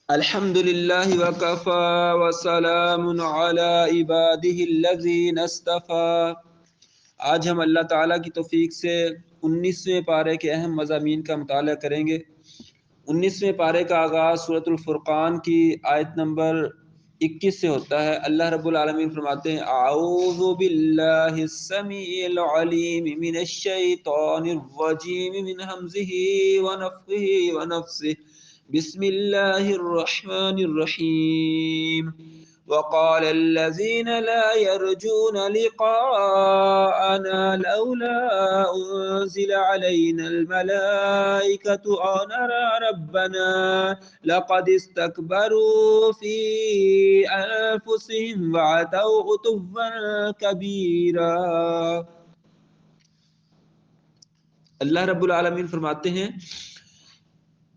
الحمد للہ وکفا وسلام علی عباده الذین اصطفى۔ آج ہم اللہ تعالیٰ کی توفیق سے 19ویں پارے کے اہم مضامین کا مطالعہ کریں گے۔ 19ویں پارے کا آغاز سورۃ الفرقان کی آیت نمبر 21 سے ہوتا ہے۔ اللہ رب العالمین فرماتے ہیں اعوذ باللہ السمیع العلیم من الشیطان الرجیم من ہمزہ ونفخہ ونفثہ، بسم اللہ الرحمن الرحیم۔ وقال الذين لا يرجون لقاءنا لولا أنزل علينا الملائكة أو نرى ربنا لقد استكبروا في أنفسهم وعتوا عتوا كبيرا۔ اللہ رب العالمین فرماتے ہیں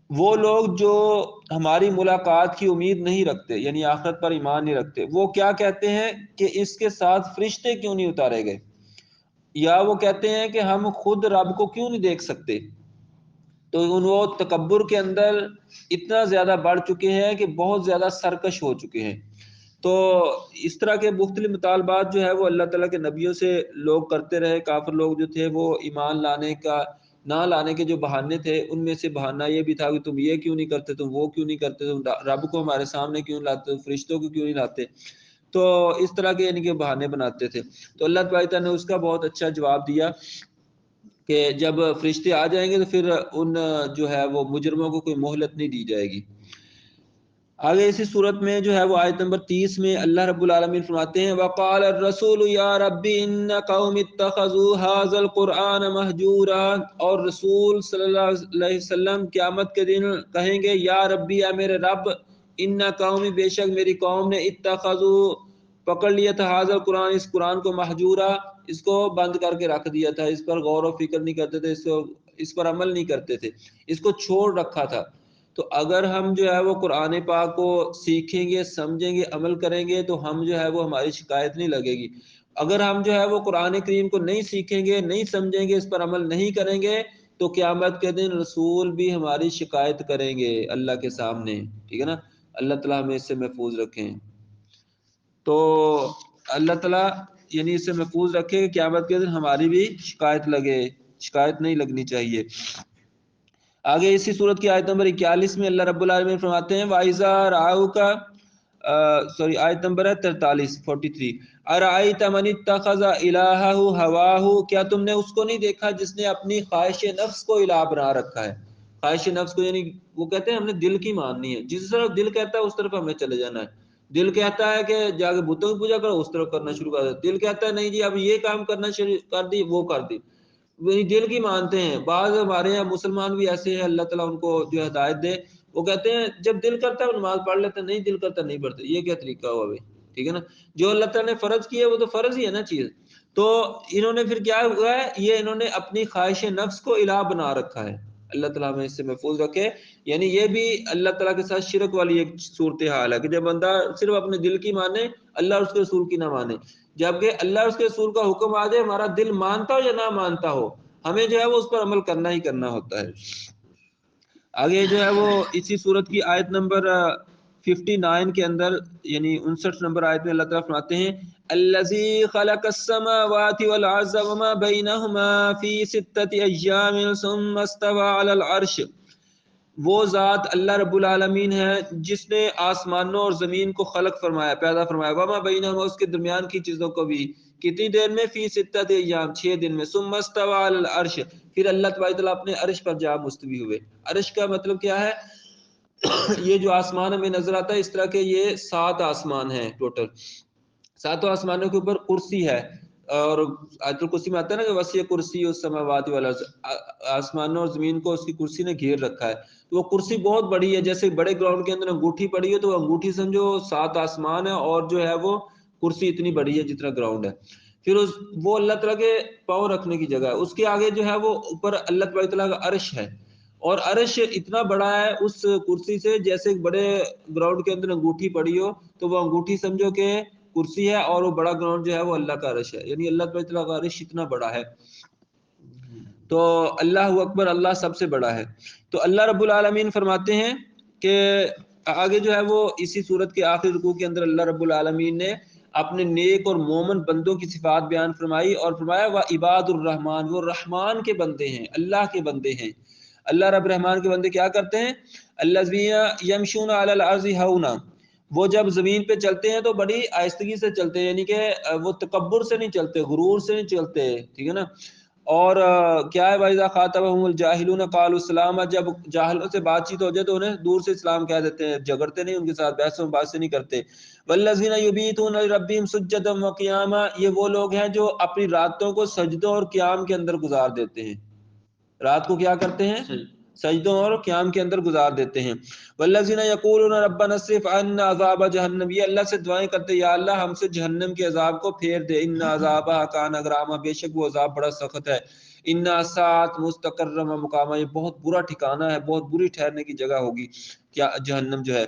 وہ لوگ جو ہماری ملاقات کی امید نہیں رکھتے، یعنی آخرت پر ایمان نہیں رکھتے، وہ کیا کہتے ہیں کہ اس کے ساتھ فرشتے کیوں نہیں اتارے گئے، یا وہ کہتے ہیں کہ ہم خود رب کو کیوں نہیں دیکھ سکتے۔ تو وہ تکبر کے اندر اتنا زیادہ بڑھ چکے ہیں کہ بہت زیادہ سرکش ہو چکے ہیں۔ تو اس طرح کے مختلف مطالبات جو ہے وہ اللہ تعالیٰ کے نبیوں سے لوگ کرتے رہے۔ کافر لوگ جو تھے وہ ایمان لانے کا نہ لانے کے جو بہانے تھے، ان میں سے بہانہ یہ بھی تھا کہ تم یہ کیوں نہیں کرتے، تم وہ کیوں نہیں کرتے، تم رب کو ہمارے سامنے کیوں لاتے، فرشتوں کو کیوں نہیں لاتے۔ تو اس طرح کے یعنی کہ بہانے بناتے تھے۔ تو اللہ تعالیٰ نے اس کا بہت اچھا جواب دیا کہ جب فرشتے آ جائیں گے تو پھر ان جو ہے وہ مجرموں کو کوئی مہلت نہیں دی جائے گی۔ آگے اسی صورت میں جو ہے وہ آیت نمبر 30 میں اللہ رب العالمین فرماتے ہیں وقال الرسول یا رب ان قوم اتخذوا هذا القرآن مہجورا، اور رسول صلی اللہ علیہ وسلم قیامت کے دن کہیں گے یا ربی، یا میرے رب، ان قومی، بے شک میری قوم نے، اتخذوا پکڑ لیا تھا، هذا القرآن، اس قرآن کو، مہجورا، اس کو بند کر کے رکھ دیا تھا، اس پر غور و فکر نہیں کرتے تھے، اس پر عمل نہیں کرتے تھے، اس کو چھوڑ رکھا تھا۔ تو اگر ہم جو ہے وہ قرآن پاک کو سیکھیں گے، سمجھیں گے، عمل کریں گے تو ہم جو ہے وہ ہماری شکایت نہیں لگے گی۔ اگر ہم جو ہے وہ قرآن کریم کو نہیں سیکھیں گے، نہیں سمجھیں گے، اس پر عمل نہیں کریں گے تو قیامت کے دن رسول بھی ہماری شکایت کریں گے اللہ کے سامنے، ٹھیک ہے نا۔ اللہ تعالیٰ ہمیں اس سے محفوظ رکھیں۔ تو اللہ تعالیٰ یعنی اس سے محفوظ رکھے کہ قیامت کے دن ہماری بھی شکایت لگے، شکایت نہیں لگنی چاہیے۔ آگے اسی صورت کی آیت نمبر 41 میں اللہ رب العالمین فرماتے ہیں وَإِذَا رَأَوْكَ آیت نمبر ہے 43 أَرَأَيْتَ مَنِ اتَّخَذَ إِلَٰهَهُ هَوَاهُ، کیا تم نے اس کو نہیں دیکھا جس نے اپنی خواہش نفس کو الہ بنا رکھا ہے۔ خواہش نفس کو یعنی وہ کہتے ہیں ہم نے دل کی ماننی ہے، جس طرف دل کہتا ہے اس طرف ہمیں چلے جانا ہے۔ دل کہتا ہے کہ جا کے بتوں کی پوجا کرو، اس طرف کرنا شروع کر دو۔ دل کہتا ہے نہیں جی اب یہ کام کرنا شروع کر دی، وہ کر دی، وہی دل کی مانتے ہیں۔ بعض ہمارے یہاں مسلمان بھی ایسے ہیں، اللہ تعالیٰ ان کو جو ہدایت دے، وہ کہتے ہیں جب دل کرتا ہے وہ نماز پڑھ لیتے ہیں، نہیں دل کرتا نہیں پڑھتے۔ یہ کیا طریقہ ہوا بھائی، ٹھیک ہے نا۔ جو اللہ تعالیٰ نے فرض کیا ہے وہ تو فرض ہی ہے نا چیز۔ تو انہوں نے پھر کیا ہوا ہے، یہ انہوں نے اپنی خواہش نفس کو الہ بنا رکھا ہے۔ اللہ تعالیٰ ہمیں اس سے محفوظ رکھے۔ یعنی یہ بھی اللہ تعالیٰ کے ساتھ شرک والی ایک صورتحال ہے کہ جب بندہ صرف اپنے دل کی مانے، اللہ اور اس کے رسول کی نہ مانے، جبکہ اللہ اور اس کے رسول کا حکم آ جائے، ہمارا دل مانتا ہو یا نہ مانتا ہو، ہمیں جو ہے وہ اس پر عمل کرنا ہی کرنا ہوتا ہے۔ آگے جو ہے وہ اسی صورت کی آیت نمبر 59 کے اندر یعنی 59 نمبر آیت میں اللہ تعالیٰ فرماتے ہیں الذی خلق السماوات والارض وما بینہما فی 6 ایام ثم استوى علی العرش، وہ ذات اللہ رب العالمین ہے جس نے آسمانوں اور زمین کو خلق فرمایا، پیدا فرمایا، وما بینہما، اس کے درمیان کی چیزوں کو بھی، کتنی دیر میں، فی 6 ایام، 6 دن میں، ثم استوى علی العرش، پھر اللہ تبارک تعالیٰ اپنے عرش پر جا مستوی ہوئے۔ عرش کا مطلب کیا ہے؟ یہ جو آسمان ہمیں نظر آتا ہے اس طرح کے یہ 7 آسمان ہیں ٹوٹل، 7 آسمانوں کے اوپر کرسی ہے، اور آیت الکرسی میں آتا ہے نا کہ وسیع کرسی السماوات والارض، آسمانوں اور زمین کو اس کی کرسی نے گھیر رکھا ہے۔ تو وہ کرسی بہت بڑی ہے، جیسے بڑے گراؤنڈ کے اندر انگوٹھی پڑی ہے تو وہ انگوٹھی سمجھو 7 آسمان ہے، اور جو ہے وہ کرسی اتنی بڑی ہے جتنا گراؤنڈ ہے۔ پھر وہ اللہ تعالیٰ کے پاؤں رکھنے کی جگہ ہے، اس کے آگے جو ہے وہ اوپر اللہ تعالیٰ کا عرش ہے، اور عرش اتنا بڑا ہے اس کرسی سے جیسے ایک بڑے گراؤنڈ کے اندر انگوٹھی پڑی ہو، تو وہ انگوٹھی سمجھو کہ کرسی ہے، اور وہ بڑا گراؤنڈ جو ہے وہ اللہ کا عرش ہے، یعنی اللہ تعالیٰ کا عرش اتنا بڑا ہے۔ تو اللہ اکبر، اللہ سب سے بڑا ہے۔ تو اللہ رب العالمین فرماتے ہیں کہ آگے جو ہے وہ اسی صورت کے آخری رکوع کے اندر اللہ رب العالمین نے اپنے نیک اور مومن بندوں کی صفات بیان فرمائی اور فرمایا وعباد الرحمن، وہ رحمان کے بندے ہیں، اللہ کے بندے ہیں۔ اللہ رب رحمان کے بندے کیا کرتے ہیں؟ الذین یمشون علی الارض ہونا، وہ جب زمین پہ چلتے ہیں تو بڑی آہستگی سے چلتے ہیں، یعنی کہ وہ تکبر سے نہیں چلتے، غرور سے نہیں چلتے، ٹھیک ہے نا۔ اور کیا ہے وَإِذَا خَاطَبَهُمُ الْجَاهِلُونَ قَالُوا سَلَامًا، جب جاہلوں سے بات چیت ہو جائے تو انہیں دور سے اسلام کہہ دیتے ہیں، جھگڑتے نہیں، ان کے ساتھ بحث و مباحثے نہیں کرتے۔ وَالَّذِينَ يُبِيتُونَ لِرَبِّهِمْ سُجَّدًا وَقِيَامًا، یہ وہ لوگ ہیں جو اپنی راتوں کو سجدوں اور قیام کے اندر گزار دیتے ہیں، رات کو کیا کرتے ہیں؟ سجدوں اور قیام کے اندر گزار دیتے ہیں۔ والذین یقولون ربنا اصرف عنا عذاب جہنم، یہ اللہ سے دعائیں کرتے یا اللہ ہم سے جہنم کے عذاب کو پھیر دے، ان عذابها کان غراما، بے شک وہ عذاب بڑا سخت ہے، ان ساعت مستقرا و مقاما، یہ بہت برا ٹھکانہ ہے، بہت بری ٹھہرنے کی جگہ ہوگی کیا جہنم جو ہے۔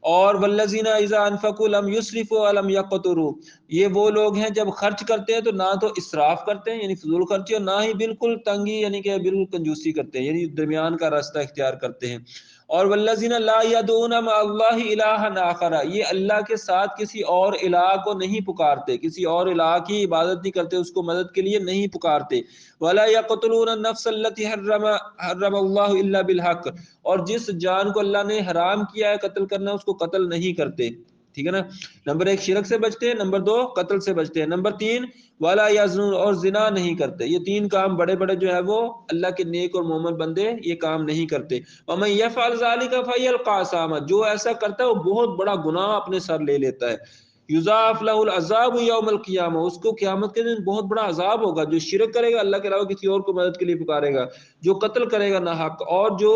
اور والذین اذا انفقوا لم یسرفوا ولم یقتروا، یہ وہ لوگ ہیں جب خرچ کرتے ہیں تو نہ تو اسراف کرتے ہیں یعنی فضول خرچی، اور نہ ہی بالکل تنگی یعنی کہ بالکل کنجوسی کرتے ہیں، یعنی درمیان کا راستہ اختیار کرتے ہیں۔ اور والذین لا یدعون مع اللہ الہا آخر، یہ اللہ کے ساتھ کسی اور الہ کو نہیں پکارتے، کسی اور الہ کی عبادت نہیں کرتے، اس کو مدد کے لیے نہیں پکارتے۔ ولا یقتلون النفس التي حرم اللہ الا بالحق، اور جس جان کو اللہ نے حرام کیا ہے قتل کرنا اس کو قتل نہیں کرتے، ٹھیک ہے نا۔ نمبر 1 شرک سے بچتے ہیں، نمبر 2 قتل سے بچتے ہیں، نمبر 3 والا یزنون، اور زنا نہیں کرتے۔ یہ 3 کام بڑے بڑے جو ہے وہ اللہ کے نیک اور مومن بندے یہ کام نہیں کرتے۔ ومن یفعل ذلک فیلقى اثاما، جو ایسا کرتا ہے وہ بہت بڑا گناہ اپنے سر لے لیتا ہے۔ یضاعف له العذاب یوم القیامہ، اس کو قیامت کے دن بہت بڑا عذاب ہوگا۔ جو شرک کرے گا اللہ کے علاوہ کسی اور کو مدد کے لیے پکارے گا، جو قتل کرے گا ناحق، اور جو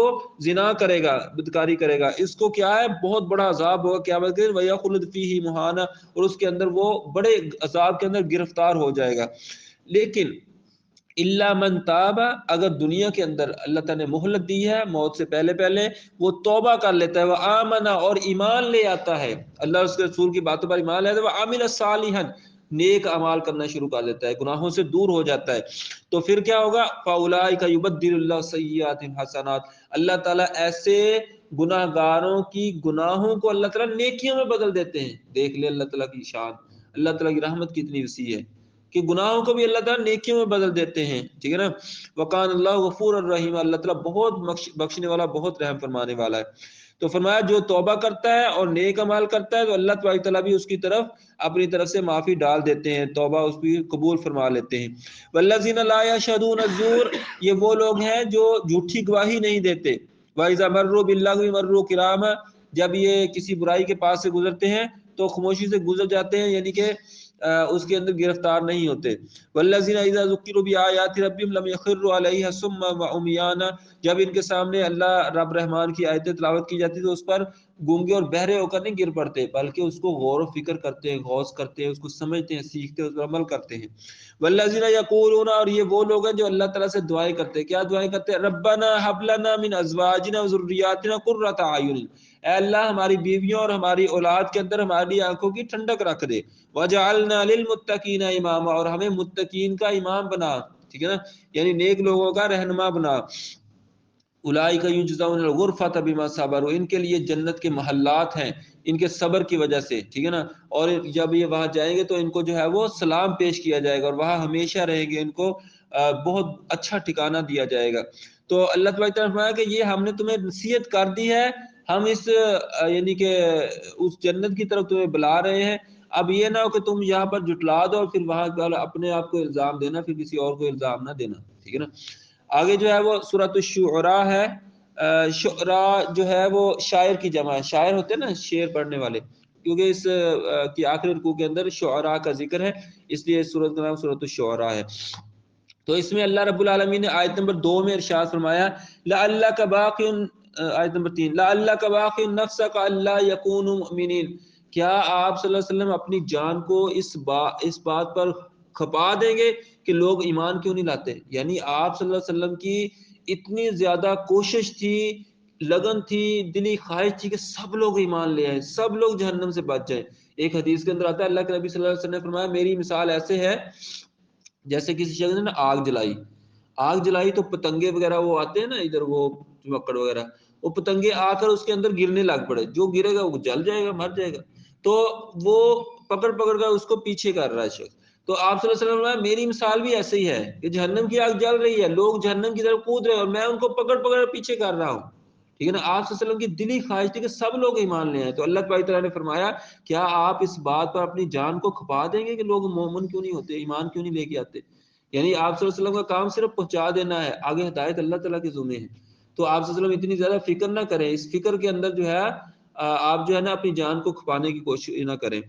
زنا کرے گا، بدکاری کرے گا، اس کو کیا ہے بہت بڑا عذاب ہوگا قیامت کے دن، ویخلد فیہ مہانا، اور اس کے اندر وہ بڑے عذاب کے اندر گرفتار ہو جائے گا۔ لیکن الا من تاب، اگر دنیا کے اندر اللہ تعالی نے مہلت دی ہے موت سے پہلے پہلے، وہ توبہ کر لیتا ہے، وہ آمنا، اور ایمان لے آتا ہے، اللہ اور اس کے رسول کی باتوں پر ایمان لے آتا ہے، وہ عامل صالحا، نیک اعمال کرنا شروع کر دیتا ہے، گناہوں سے دور ہو جاتا ہے، تو پھر کیا ہوگا؟ فاولئک یبدل اللہ سیئاتہم حسنات، اللہ تعالیٰ ایسے گناہ گاروں کی گناہوں کو اللہ تعالیٰ نیکیوں میں بدل دیتے ہیں۔ دیکھ لے اللہ تعالیٰ کی شان، اللہ تعالیٰ کی رحمت کتنی وسیع ہے کہ گناہوں کو بھی اللہ تعالیٰ نیکیوں میں بدل دیتے ہیں، ٹھیک ہے نا۔ وقان اللہ غفور الرحیم، اللہ تعالیٰ بہت بخشنے والا، بہت رحم فرمانے والا ہے۔ تو فرمایا جو توبہ کرتا ہے اور نیک عمل کرتا ہے تو اللہ تبارک تعالیٰ بھی اس کی طرف اپنی طرف سے معافی ڈال دیتے ہیں، توبہ اس کی قبول فرما لیتے ہیں۔ والذین لا یشهدون الزور، یہ وہ لوگ ہیں جو جھوٹی گواہی نہیں دیتے۔ وَإِذَا مَرُّوا بِاللَّغْوِ مَرُّوا كِرَامًا، جب یہ کسی برائی کے پاس سے گزرتے ہیں تو خاموشی سے گزر جاتے ہیں، یعنی کہ اس کے اندر گرفتار نہیں ہوتے۔ والذین اذا ذکروا بآیات ربهم لم یخروا علیہا صما وعمیانا، جب ان کے سامنے اللہ رب رحمان کی آیتیں تلاوت کی جاتی تو اس پر گونگے اور بہرے ہو کر نہیں گر پڑتے، بلکہ اس کو غور و فکر کرتے ہیں، غوث کرتے ہیں، اس کو سمجھتے ہیں، سیکھتے ہیں، اس پر عمل کرتے ہیں۔ والذین یقولون، اور یہ وہ لوگ ہیں جو اللہ تعالیٰ سے دعائیں کرتے ہیں، کیا دعائیں کرتے ہیں؟ ربنا ھب لنا من ازواجنا وذریاتنا قرۃ اعین، اے اللہ ہماری بیویوں اور ہماری اولاد کے اندر ہماری آنکھوں کی ٹھنڈک رکھ دے، وجعلنا للمتقین اماما، اور ہمیں متقین کا امام بنا، ٹھیک ہے نا، یعنی نیک لوگوں کا رہنما بنا۔ اولئک یجزون الغرفۃ بما صبروا، ان کے لیے جنت کے محلات ہیں ان کے صبر کی وجہ سے، ٹھیک ہے نا، اور جب یہ وہاں جائیں گے تو ان کو جو ہے وہ سلام پیش کیا جائے گا اور وہاں ہمیشہ رہیں گے، ان کو بہت اچھا ٹھکانہ دیا جائے گا۔ تو اللہ تبارک نے فرمایا کہ یہ ہم نے تمہیں نصیحت کر دی ہے، ہم اس یعنی کہ اس جنت کی طرف تمہیں بلا رہے ہیں، اب یہ نہ ہو کہ تم یہاں پر جھٹلا دو اور پھر وہاں اپنے آپ کو الزام دینا، پھر کسی اور کو الزام نہ دینا، ٹھیک ہے نا۔ آگے جو ہے وہ سورۃ الشعراء ہے، شعراء جو ہے وہ شاعر کی جمع ہے، شاعر ہوتے ہیں نا شعر پڑھنے والے، کیونکہ اس کی آخری رکوع کے اندر شعراء کا ذکر ہے، اس لیے اس سورۃ کا نام سورۃ الشعراء ہے۔ تو اس میں اللہ رب العالمین نے آیت نمبر 2 میں ارشاد فرمایا لعلک باقی، آیت نمبر 3 لعلک باقی نفسک الا یکونوا مؤمنین، کیا آپ صلی اللہ علیہ وسلم اپنی جان کو اس بات پر کھپا دیں گے کہ لوگ ایمان کیوں نہیں لاتے؟ یعنی آپ صلی اللہ علیہ وسلم کی اتنی زیادہ کوشش تھی، لگن تھی، دلی خواہش تھی کہ سب لوگ ایمان لے آئیں، سب لوگ جہنم سے بچ جائیں۔ ایک حدیث کے اندر آتا ہے اللہ کے نبی صلی اللہ علیہ وسلم نے فرمایا میری مثال ایسے ہے جیسے کسی شخص نے آگ جلائی تو پتنگے وغیرہ وہ آتے ہیں نا ادھر، وہ چمکڑ وغیرہ، وہ پتنگے آ کر اس کے اندر گرنے لگ پڑے، جو گرے گا وہ جل جائے گا، مر جائے گا، تو وہ پکڑ کر اس کو پیچھے کر رہا ہے شخص۔ تو آپ صلی اللہ علیہ وسلم میری مثال بھی ایسے ہی ہے کہ جہنم کی آگ جل رہی ہے، لوگ جہنم کی طرف کود رہے ہیں اور میں ان کو پکڑ پیچھے کر رہا ہوں، ٹھیک ہے نا۔ آپ صلی اللہ علیہ وسلم کی دلی خواہش تھی کہ سب لوگ ایمان لے آئیں، تو اللہ تبارک تعالیٰ نے فرمایا کیا آپ اس بات پر اپنی جان کو کھپا دیں گے کہ لوگ مومن کیوں نہیں ہوتے، ایمان کیوں نہیں لے کے آتے؟ یعنی آپ صلی اللہ علیہ وسلم کا کام صرف پہنچا دینا ہے، آگے ہدایت اللہ تعالیٰ کے ذمہ ہے۔ تو آپ صلی اللہ علیہ وسلم اتنی زیادہ فکر نہ کریں، اس فکر کے اندر جو ہے آپ جو ہے نا اپنی جان کو کھپانے کی کوشش نہ کریں۔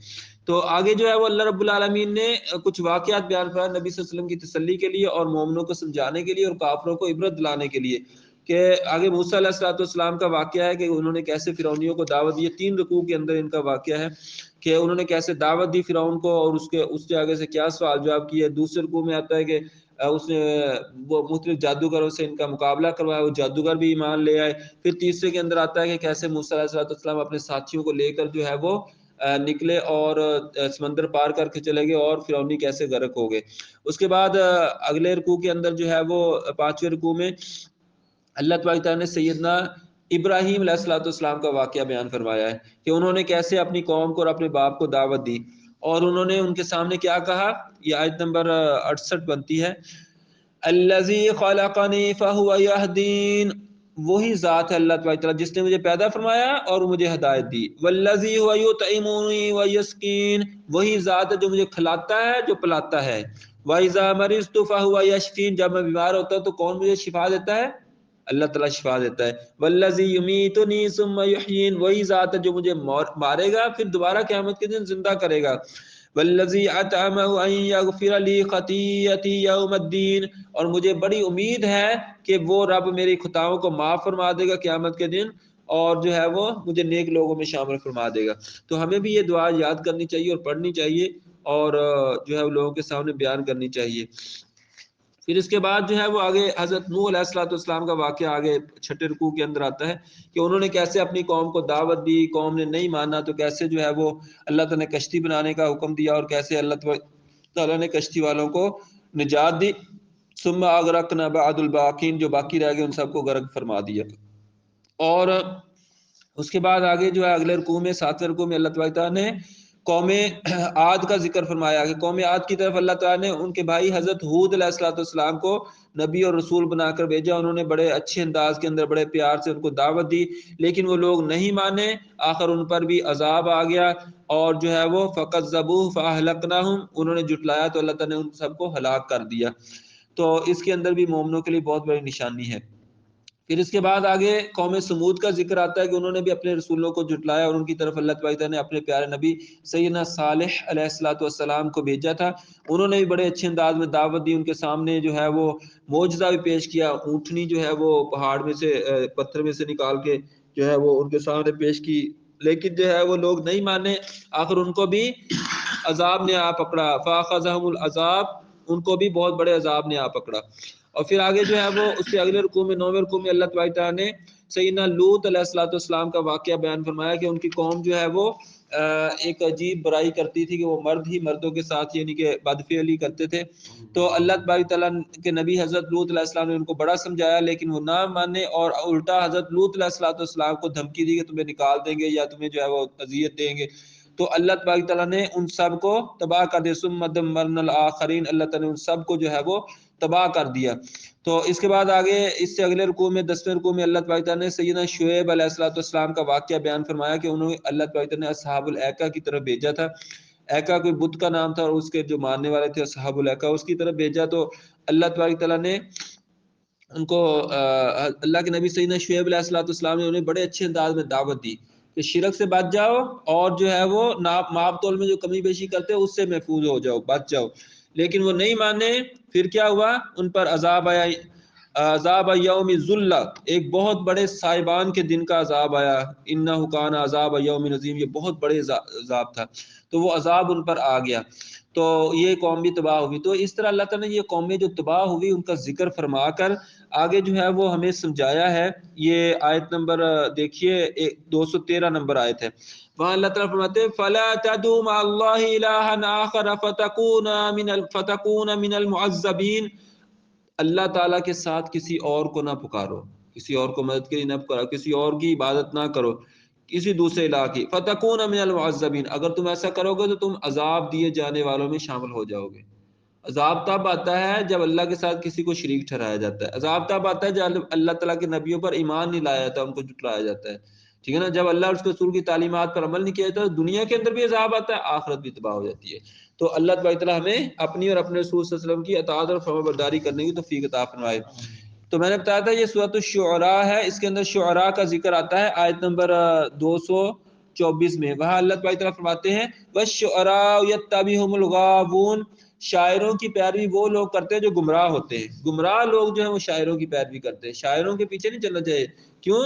تو آگے جو ہے وہ اللہ رب العالمین نے کچھ واقعات بیان فرمائے نبی صلی اللہ علیہ وسلم کی تسلی کے لیے اور مومنوں کو سمجھانے کے لیے اور کافروں کو عبرت دلانے کے لیے، کہ آگے موسیٰ علیہ السلام کا واقعہ ہے کہ انہوں نے کیسے فرعونیوں کو دعوت دی، 3 رکوع کے اندر ان کا واقعہ ہے کہ انہوں نے کیسے دعوت دی فرعون کو اور اس کے آگے سے کیا سوال جواب کیے۔ دوسرے رکوع میں آتا ہے کہ اس نے وہ مختلف جادوگروں سے ان کا مقابلہ کروایا، وہ جادوگر بھی ایمان لے آئے۔ پھر تیسرے کے اندر آتا ہے کہ کیسے موسیٰ علیہ السلام اپنے ساتھیوں کو لے کر جو ہے وہ نکلے اور سمندر پار کر کے چلے گئے اور فرعونی کیسے غرق ہو گئے۔ اس کے بعد اگلے رکوع کے اندر جو ہے وہ 5ویں رکوع میں اللہ تبارک تعالیٰ نے سیدنا ابراہیم علیہ السلام کا واقعہ بیان فرمایا ہے کہ انہوں نے کیسے اپنی قوم کو اور اپنے باپ کو دعوت دی اور انہوں نے ان کے سامنے کیا کہا۔ یہ آیت نمبر 68 بنتی ہے، الذی خلقنی فہو یہدین، وہی ذات ہے اللہ تبارک تعالیٰ جس نے مجھے پیدا فرمایا اور مجھے ہدایت دی، والذی هو یطعمنی ویسقین، وہی ذات ہے جو مجھے کھلاتا ہے جو پلاتا ہے، وَإِذَا مَرِضْتُ فَهُوَ يَشْفِينِ، جب میں بیمار ہوتا ہوں تو کون مجھے شفا دیتا ہے؟ اللہ تعالیٰ شفا دیتا ہے، وَالَّذِي يُمِيتُنِي ثُمَّ يُحْيِينِ، وہی ذات ہے جو مجھے مارے گا پھر دوبارہ قیامت کے دن زندہ کرے گا، وَالَّذِي أَطْعَمَهُ أَن يَغْفِرَ لِي خَطِيئَتِي يَوْمَ الدِّينِ، اور مجھے بڑی امید ہے کہ وہ رب میری خطاؤں کو معاف فرما دے گا قیامت کے دن اور جو ہے وہ مجھے نیک لوگوں میں شامل فرما دے گا۔ تو ہمیں بھی یہ دعا یاد کرنی چاہیے اور پڑھنی چاہیے اور جو ہے لوگوں کے سامنے بیان کرنی چاہیے۔ پھر اس کے بعد جو ہے وہ آگے حضرت نوح علیہ السلام کا واقعہ آگے 6 رکوع کے اندر آتا ہے کہ انہوں نے کیسے اپنی قوم کو دعوت دی، قوم نے نہیں مانا تو کیسے جو ہے وہ اللہ تعالیٰ نے کشتی بنانے کا حکم دیا اور کیسے اللہ تعالیٰ نے کشتی والوں کو نجات دی، ثم اغرقنا بعد الباقین، جو باقی رہ گئے ان سب کو غرق فرما دیا۔ اور اس کے بعد آگے جو ہے اگلے رکوع میں 7ویں رکوع میں اللہ تعالیٰ نے قوم عاد کا ذکر فرمایا کہ قوم عاد کی طرف اللہ تعالیٰ نے ان کے بھائی حضرت ہود علیہ السلام کو نبی اور رسول بنا کر بھیجا، انہوں نے بڑے اچھے انداز کے اندر بڑے پیار سے ان کو دعوت دی لیکن وہ لوگ نہیں مانے، آخر ان پر بھی عذاب آ گیا اور جو ہے وہ فَكَذَّبُوهُ فَأَهْلَكْنَاهُمْ، انہوں نے جھٹلایا تو اللہ تعالیٰ نے ان سب کو ہلاک کر دیا۔ تو اس کے اندر بھی مومنوں کے لیے بہت بڑی نشانی ہے۔ پھر اس کے بعد آگے قوم سمود کا ذکر آتا ہے کہ انہوں نے بھی اپنے رسولوں کو جھٹلایا اور ان کی طرف اللہ تعالیٰ نے اپنے پیارے نبی سیدنا صالح علیہ السلام کو بھیجا تھا، انہوں نے بھی بڑے اچھے انداز میں دعوت دی، ان کے سامنے جو ہے وہ معجزہ بھی پیش کیا، اونٹنی جو ہے وہ پہاڑ میں سے پتھر میں سے نکال کے جو ہے وہ ان کے سامنے پیش کی، لیکن جو ہے وہ لوگ نہیں مانے، آخر ان کو بھی عذاب نے آ پکڑا، فَأَخَذَهُمُ الْعَذَابُ، ان کو بھی بہت بڑے عذاب نے آ پکڑا۔ اور پھر آگے جو ہے وہ اس کے اگلے رکوع میں 9ویں رکوع میں اللہ تعالیٰ نے سیدنا لوط علیہ السلام کا واقعہ بیان فرمایا کہ ان کی قوم جو ہے وہ ایک عجیب برائی کرتی تھی کہ وہ مرد ہی مردوں کے ساتھ یعنی کہ بدفعلی کرتے تھے، تو اللہ تعالیٰ کے نبی حضرت لوط علیہ السلام نے ان کو بڑا سمجھایا لیکن وہ نہ مانے اور الٹا حضرت لوط علیہ السلام کو دھمکی دی کہ تمہیں نکال دیں گے یا تمہیں جو ہے وہ اذیت دیں گے، تو اللہ تعالیٰ نے ان سب کو تباہ کر دیا، ثم دمرنا الآخرین، اللہ تعالیٰ نے ان سب کو جو ہے وہ تباہ کر دیا۔ تو اس کے بعد آگے اس سے اگلے رکوع میں 10ویں رکوع میں اللہ تعالیٰ نے سیدنا شعیب علیہ السلام کا واقعہ بیان فرمایا کہ انہوں نے اللہ تعالیٰ نے اصحاب الایکہ کی طرف بھیجا تھا، ایکا کوئی بت کا نام تھا اور اس کے جو ماننے والے تھے اصحاب الایکہ، اس کی طرف بھیجا تو اللہ تعالیٰ نے ان کو اللہ کے نبی سیدنا شعیب علیہ السلام نے انہیں بڑے اچھے انداز میں دعوت دی کہ شرک سے بچ جاؤ اور جو ہے وہ ماپ تول میں جو کمی بیشی کرتے اس سے محفوظ ہو جاؤ، بچ جاؤ، لیکن وہ نہیں مانے۔ پھر کیا ہوا، ان پر عذاب آیا، عذاب یوم ذلہ، ایک بہت بڑے سائبان کے دن کا عذاب آیا، انہ کان عذاب یوم عظیم، یہ بہت بڑے عذاب تھا، تو وہ عذاب ان پر آ گیا، تو یہ قوم بھی تباہ ہوئی۔ تو اس طرح اللہ تعالیٰ نے یہ قومیں جو تباہ ہوئی ان کا ذکر فرما کر آگے جو ہے وہ ہمیں سمجھایا ہے۔ یہ آیت نمبر دیکھیے 213 نمبر آیت ہے، وہاں اللہ تعالیٰ فرماتے ہیں فَلَا تَدْعُوا مَعَ اللَّهِ إِلَٰهًا آخَرَ فَتَكُونَ مِنَ الْمُعَذَّبِينَ، اللہ تعالیٰ کے ساتھ کسی اور کو نہ پکارو، کسی اور کو مدد کے لیے نہ کرو، کسی اور کی عبادت نہ کرو کسی دوسرے الہ کی، فتکون من المعذبین، اگر تم ایسا کرو گے تو تم عذاب دیے جانے والوں میں شامل ہو جاؤ گے۔ عذاب تب آتا ہے جب اللہ کے ساتھ کسی کو شریک ٹھہرایا جاتا ہے، عذاب تب آتا ہے جب اللہ تعالیٰ کے نبیوں پر ایمان نہیں لایا جاتا، ان کو جھٹلایا جاتا ہے، ٹھیک ہے نا، جب اللہ اور اس کے رسول کی تعلیمات پر عمل نہیں کیا جاتا، دنیا کے اندر بھی عذاب آتا ہے، آخرت بھی تباہ ہو جاتی ہے۔ تو اللہ تبارک تعالیٰ ہمیں اپنی اور اپنے رسول صلی اللہ علیہ وسلم کی اطاعت اور فرمانبرداری کرنے کی توفیق عطا فرمائے۔ تو میں نے بتایا تھا یہ سورۃ الشعراء ہے، اس کے اندر شعراء کا ذکر آتا ہے آیت نمبر 224 میں، وہاں اللہ تبارک تعالیٰ فرماتے ہیں وَالشُّعَرَاءُ يَتَّبِعُهُمُ الْغَاوُونَ، شاعروں کی پیروی وہ لوگ کرتے ہیں جو گمراہ ہوتے ہیں، گمراہ لوگ جو ہیں وہ شاعروں کی پیروی کرتے ہیں، شاعروں کے پیچھے نہیں چلنا چاہیے۔ کیوں؟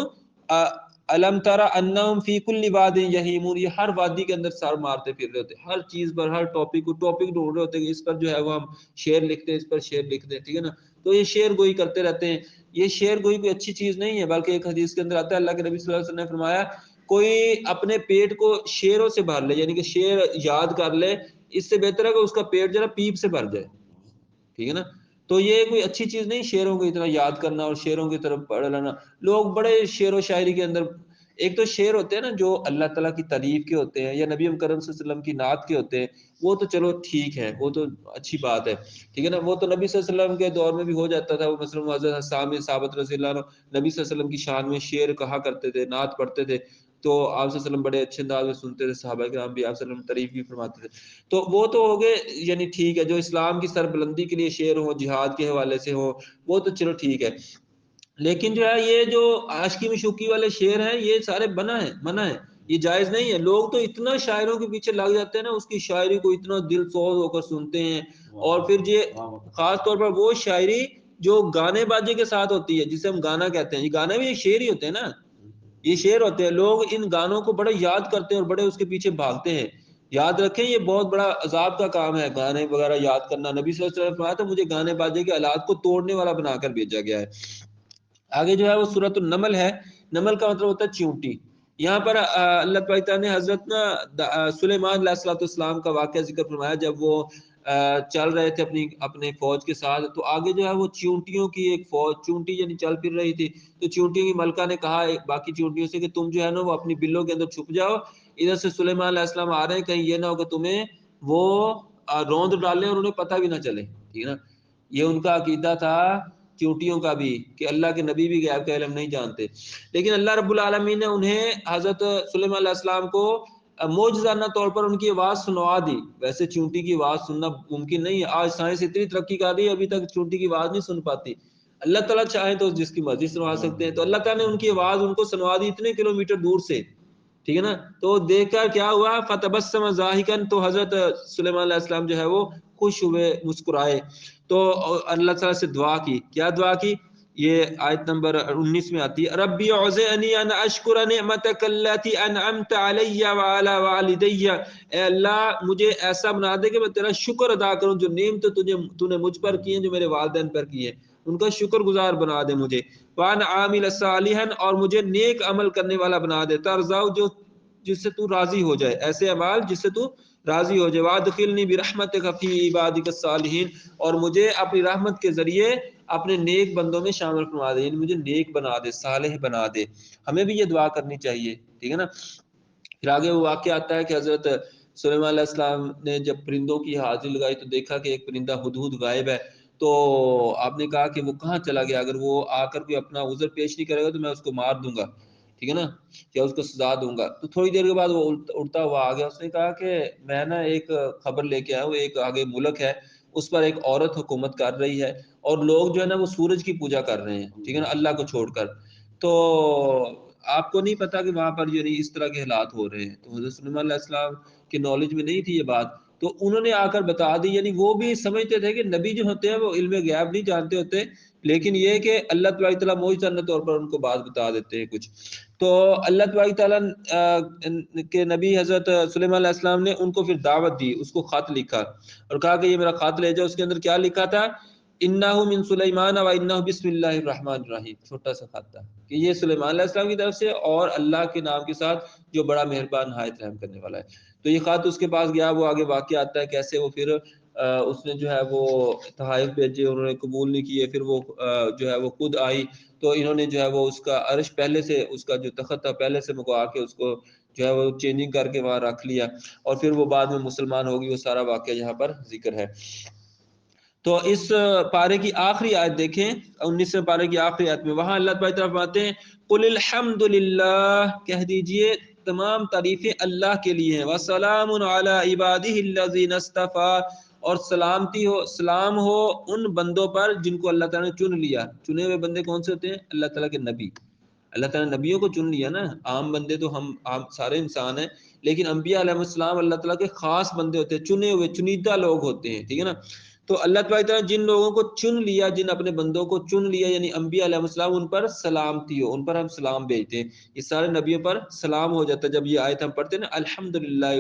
الم تر انہم فی کل واد یہیمون، یہ ہر وادی کے اندر سر مارتے پھر رہے ہوتے ہیں، ہر چیز پر، ہر ٹاپک کو ٹاپک ڈھونڈ رہے ہوتے ہیں، اس پر جو ہے وہ ہم شعر لکھتے ہیں، اس پر شعر لکھتے ہیں، ٹھیک ہے نا، تو یہ شعر گوئی کرتے رہتے ہیں۔ یہ شعر گوئی کوئی اچھی چیز نہیں ہے، بلکہ ایک حدیث کے اندر آتا ہے اللہ کے نبی صلی اللہ علیہ وسلم نے فرمایا کوئی اپنے پیٹ کو شعروں سے بھر لے، یعنی کہ شعر یاد کر لے، اس سے بہتر ہے کہ اس کا پیٹ ذرا پیپ سے بھر جائے، ٹھیک ہے نا۔ تو یہ کوئی اچھی چیز نہیں شعروں کو اتنا یاد کرنا اور شعروں کی طرف پڑھ لینا۔ لوگ بڑے شعر و شاعری کے اندر، ایک تو شعر ہوتے ہیں نا جو اللہ تعالیٰ کی تعریف کے ہوتے ہیں یا نبی کرم صلی اللہ علیہ وسلم کی نعت کے ہوتے ہیں، وہ تو چلو ٹھیک ہے، وہ تو اچھی بات ہے، ٹھیک ہے نا، وہ تو نبی صلی اللہ علیہ وسلم کے دور میں بھی ہو جاتا تھا۔ وہ مثلا حضرت حسان ثابت رضی اللہ عنہ نبی صلی اللہ علیہ وسلم کی شان میں شعر کہا کرتے تھے، نعت پڑھتے تھے، تو آپ صلی اللہ علیہ وسلم بڑے اچھے انداز میں سنتے تھے، صحابہ کرام بھی آپ صلی اللہ علیہ وسلم تعریف بھی فرماتے تھے، تو وہ تو ہو گئے یعنی ٹھیک ہے، جو اسلام کی سربلندی کے لیے شعر ہو، جہاد کے حوالے سے ہو، وہ تو چلو ٹھیک ہے۔ لیکن جو ہے یہ جو عاشقی مشوقی والے شعر ہیں یہ سارے منع ہے، یہ جائز نہیں ہے۔ لوگ تو اتنا شاعروں کے پیچھے لگ جاتے ہیں نا، اس کی شاعری کو اتنا دل سوز ہو کر سنتے ہیں، اور پھر یہ خاص طور پر وہ شاعری جو گانے باجے کے ساتھ ہوتی ہے، جسے ہم گانا کہتے ہیں، یہ گانے بھی ایک شعر ہی ہوتے ہیں نا، یہ شعر ہوتے ہیں۔ لوگ ان گانوں کو بڑے یاد کرتے ہیں اور بڑے اس کے پیچھے بھاگتے ہیں۔ یاد رکھیں یہ بہت بڑا عذاب کا کام ہے، گانے وغیرہ یاد کرنا۔ نبی صلی اللہ علیہ وسلم نے فرمایا تھا مجھے گانے باجے کے آلات کو توڑنے والا بنا کر بھیجا گیا ہے۔ آگے جو ہے وہ سورۃ النمل ہے، نمل کا مطلب ہوتا ہے چیونٹی۔ یہاں پر اللہ تعالیٰ نے حضرت سلیمان علیہ السلام کا واقعہ ذکر فرمایا، جب وہ چل رہے تھے اپنے فوج کے ساتھ، تو آگے جو ہے وہ چیونٹیوں کی ایک فوج، چیونٹی یعنی چل پھر رہی تھی، تو چیونٹیوں کی ملکہ نے کہا باقی چیونٹیوں سے کہ تم جو ہے نا وہ اپنی بلوں کے اندر چھپ جاؤ، ادھر سے سلیمان علیہ السلام آ رہے ہیں، کہیں یہ نہ ہو کہ تمہیں وہ روند ڈالیں اور انہیں پتہ بھی نہ چلے، ٹھیک ہے نا۔ یہ ان کا عقیدہ تھا چیونٹیوں کا بھی، کہ اللہ کے نبی بھی غیب کا علم نہیں جانتے، لیکن اللہ رب العالمین نے انہیں حضرت سلیمان علیہ السلام کو معجزانہ طور پر ان کی آواز سنوا دی۔ ویسے چیونٹی کی آواز سننا ممکن نہیں ہے، آج سائنس اتنی ترقی کر رہی ہے ابھی تک چیونٹی کی آواز نہیں سن پاتی۔ اللہ تعالیٰ چاہیں تو جس کی مرضی سنوا سکتے ہیں، تو اللہ تعالیٰ نے ان کی آواز ان کو سنوا دی اتنے کلومیٹر دور سے، ٹھیک ہے نا۔ تو دیکھ کر کیا ہوا، فتبسم ضاحکا، تو حضرت سلیمان علیہ السلام جو ہے وہ خوش ہوئے، مسکرائے، تو اللہ تعالیٰ سے دعا کی۔ کیا دعا کی؟ یہ آیت نمبر 19 میں آتی ہے، ربی اوزعنی ان اشکر نعمتک التی انعمت علی وعلی والدی، اے اللہ مجھے ایسا بنا دے کہ میں تیرا شکر ادا کروں، جو نعمت تو نے مجھ پر کی ہیں، جو میرے والدین پر کی ہیں، ان کا شکر گزار بنا دے مجھے، وان عامل صالحا، اور مجھے نیک عمل کرنے والا بنا دے، ترضاؤ، جو جس سے تو راضی ہو جائے، ایسے اعمال جس سے تو راضی ہو جائے، وادخلنی برحمتک فی عبادک الصالحین، اور مجھے اپنی رحمت کے ذریعے اپنے نیک بندوں میں شامل فرما دے، یعنی مجھے نیک بنا دے، صالح بنا دے۔ ہمیں بھی یہ دعا کرنی چاہیے، ٹھیک ہے نا۔ پھر آگے وہ واقعہ آتا ہے کہ حضرت سلیمان علیہ السلام نے جب پرندوں کی حاضری لگائی تو دیکھا کہ ایک پرندہ ہدہد غائب ہے، تو آپ نے کہا کہ وہ کہاں چلا گیا، اگر وہ آ کر کوئی اپنا عذر پیش نہیں کرے گا تو میں اس کو مار دوں گا، ٹھیک ہے نا، یا اس کو سزا دوں گا۔ تو تھوڑی دیر کے بعد وہ اڑتا ہوا آ گیا، اس نے کہا کہ میں نا ایک خبر لے کے آیا ہوں، ایک آگے ملک ہے، اس پر ایک عورت حکومت کر رہی ہے، اور لوگ جو ہے نا وہ سورج کی پوجا کر رہے ہیں، ٹھیک ہے نا، اللہ کو چھوڑ کر، تو آپ کو نہیں پتا کہ وہاں پر یعنی اس طرح کے حالات ہو رہے ہیں۔ تو حضرت سلیمان علیہ السلام کے نالج میں نہیں تھی یہ بات، تو انہوں نے آ کر بتا دی، یعنی وہ بھی سمجھتے تھے کہ نبی جو ہوتے ہیں وہ علم غیب نہیں جانتے ہوتے، لیکن یہ کہ اللہ تبارک تعالیٰ معجزانہ طور پر ان کو بات بتا دیتے ہیں کچھ۔ تو اللہ تبارک تعالیٰ کے نبی حضرت سلیمان علیہ السلام نے ان کو پھر دعوت دی، اس کو خط لکھا اور کہا کہ یہ میرا خط لے جاؤ۔ اس کے اندر کیا لکھا تھا، انہ من سلیمان و انہ بسم اللہ الرحمن الرحیم، چھوٹا سا خط تھا کہ یہ سلیمان علیہ السلام کی طرف سے اور اللہ کے نام کے ساتھ جو بڑا مہربان نہایت رحم کرنے والا ہے۔ تو یہ خط اس کے پاس گیا، وہ آگے واقعہ آتا ہے کیسے وہ پھر اس نے جو ہے وہ تحائف بھیجے، انہوں نے قبول نہیں کیے، پھر وہ جو ہے وہ خود آئی تو انہوں نے جو ہے وہ اس کا عرش پہلے سے، اس کا جو تخت تھا پہلے سے منگوا کے اس کو جو ہے وہ چینجنگ کر کے وہاں رکھ لیا، اور پھر وہ بعد میں مسلمان ہوگی، وہ سارا واقعہ یہاں پر ذکر ہے۔ تو اس پارے کی آخری آیت دیکھیں، 19ویں پارے کی آخری آیت میں وہاں اللہ تعالیٰ طرف آتے ہیں، قل الحمد للہ، کہہ دیجئے تمام تعریفیں اللہ کے لیے ہیں، وسلام علی عبادہ الذین اصطفیٰ، اور سلامتی ہو، سلام ہو ان بندوں پر جن کو اللہ تعالیٰ نے چن لیا۔ چنے ہوئے بندے کون سے ہوتے ہیں؟ اللہ تعالیٰ کے نبی۔ اللہ تعالیٰ نے نبیوں کو چن لیا نا، عام بندے تو ہم عام سارے انسان ہیں، لیکن انبیاء علیہ السلام اللہ تعالیٰ کے خاص بندے ہوتے ہیں، چنے ہوئے چنیدہ لوگ ہوتے ہیں، ٹھیک ہے نا۔ تو اللہ تعالیٰ جن لوگوں کو چن لیا، جن اپنے بندوں کو چن لیا، یعنی انبیاء علیہ السلام، ان پر سلامتی ہو، ان پر ہم سلام بھیجتے ہیں، یہ سارے نبیوں پر سلام ہو جاتا ہے جب یہ آیت ہم پڑھتے ہیں نا، الحمدللہ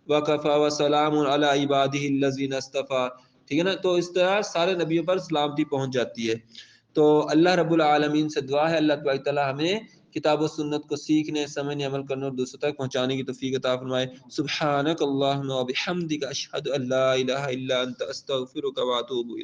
وکفی وسلام علی عبادہ الذین اصطفیٰ، ٹھیک ہے نا، تو اس طرح سارے نبیوں پر سلامتی پہنچ جاتی ہے۔ تو اللہ رب العالمین سے دعا ہے اللہ تعالیٰ ہمیں کتاب و سنت کو سیکھنے، سمجھنے، عمل کرنے اور دوسروں تک پہنچانے کی توفیق عطا فرمائے۔ سبحانک اللہم و بحمدک، اشہد ان لا الہ الا انت، استغفرک و اتوب الیک۔